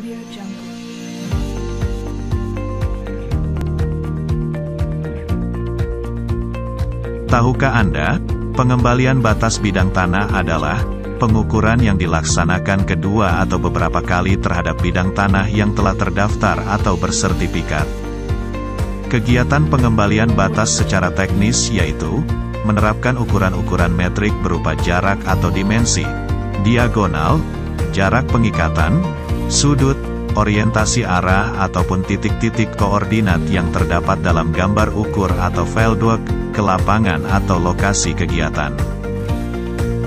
Audio Jungle. Tahukah Anda, pengembalian batas bidang tanah adalah pengukuran yang dilaksanakan kedua atau beberapa kali terhadap bidang tanah yang telah terdaftar atau bersertifikat. Kegiatan pengembalian batas secara teknis yaitu menerapkan ukuran-ukuran metrik berupa jarak atau dimensi, diagonal, jarak pengikatan, sudut, orientasi arah ataupun titik-titik koordinat yang terdapat dalam gambar ukur atau fieldwork ke lapangan atau lokasi kegiatan.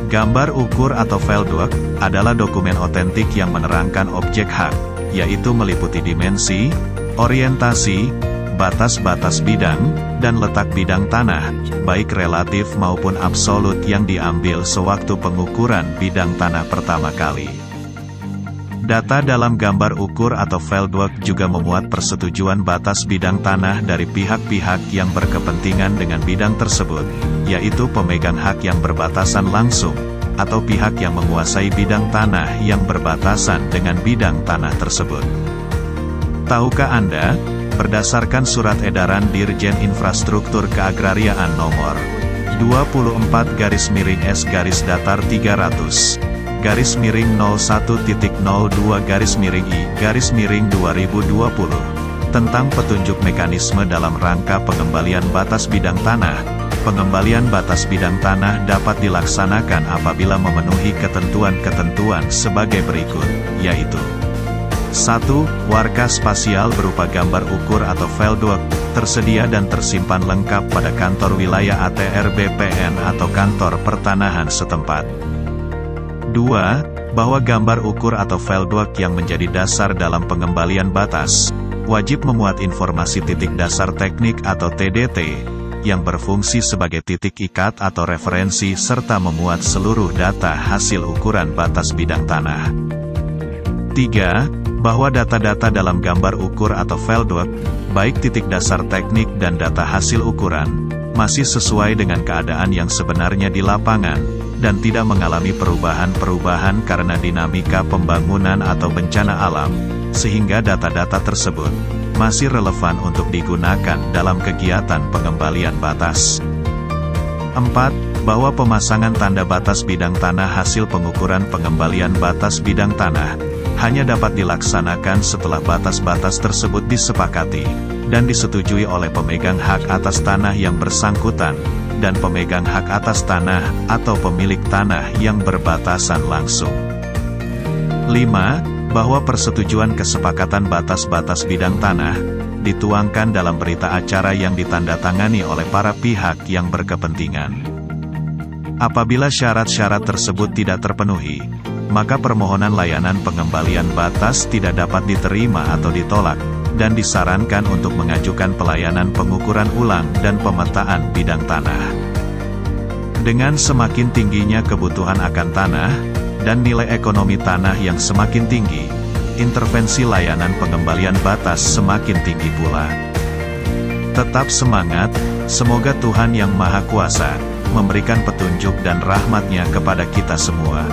Gambar ukur atau fieldwork adalah dokumen otentik yang menerangkan objek hak, yaitu meliputi dimensi, orientasi, batas-batas bidang, dan letak bidang tanah, baik relatif maupun absolut yang diambil sewaktu pengukuran bidang tanah pertama kali. Data dalam gambar ukur atau fieldwork juga memuat persetujuan batas bidang tanah dari pihak-pihak yang berkepentingan dengan bidang tersebut, yaitu pemegang hak yang berbatasan langsung, atau pihak yang menguasai bidang tanah yang berbatasan dengan bidang tanah tersebut. Tahukah Anda, berdasarkan Surat Edaran Dirjen Infrastruktur Keagrariaan Nomor 24-01.01.02-I-2020 tentang petunjuk mekanisme dalam rangka pengembalian batas bidang tanah. Pengembalian batas bidang tanah dapat dilaksanakan apabila memenuhi ketentuan-ketentuan sebagai berikut, yaitu 1. Warka spasial berupa gambar ukur atau fieldwork, tersedia dan tersimpan lengkap pada kantor wilayah ATR BPN atau kantor pertanahan setempat. 2. Bahwa gambar ukur atau fieldwork yang menjadi dasar dalam pengembalian batas, wajib memuat informasi titik dasar teknik atau TDT, yang berfungsi sebagai titik ikat atau referensi serta memuat seluruh data hasil ukuran batas bidang tanah. 3. Bahwa data-data dalam gambar ukur atau fieldwork, baik titik dasar teknik dan data hasil ukuran, masih sesuai dengan keadaan yang sebenarnya di lapangan, dan tidak mengalami perubahan-perubahan karena dinamika pembangunan atau bencana alam, sehingga data-data tersebut masih relevan untuk digunakan dalam kegiatan pengembalian batas. 4. Bahwa pemasangan tanda batas bidang tanah hasil pengukuran pengembalian batas bidang tanah hanya dapat dilaksanakan setelah batas-batas tersebut disepakati dan disetujui oleh pemegang hak atas tanah yang bersangkutan dan pemegang hak atas tanah atau pemilik tanah yang berbatasan langsung. 5. Bahwa persetujuan kesepakatan batas-batas bidang tanah dituangkan dalam berita acara yang ditandatangani oleh para pihak yang berkepentingan. Apabila syarat-syarat tersebut tidak terpenuhi, maka permohonan layanan pengembalian batas tidak dapat diterima atau ditolak, dan disarankan untuk mengajukan pelayanan pengukuran ulang dan pemetaan bidang tanah. Dengan semakin tingginya kebutuhan akan tanah, dan nilai ekonomi tanah yang semakin tinggi, intervensi layanan pengembalian batas semakin tinggi pula. Tetap semangat, semoga Tuhan Yang Maha Kuasa memberikan petunjuk dan rahmat-Nya kepada kita semua.